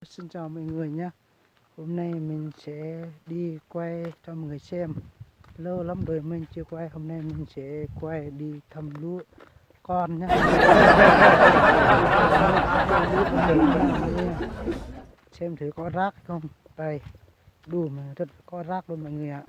Xin chào mọi người nhé. Hôm nay mình sẽ đi quay cho mọi người xem. Lâu lắm rồi mình chưa quay. Hôm nay mình sẽ quay đi thăm lúa con nhé. Xem thử có rác không. Đây, đùa mà rất có rác luôn mọi người ạ.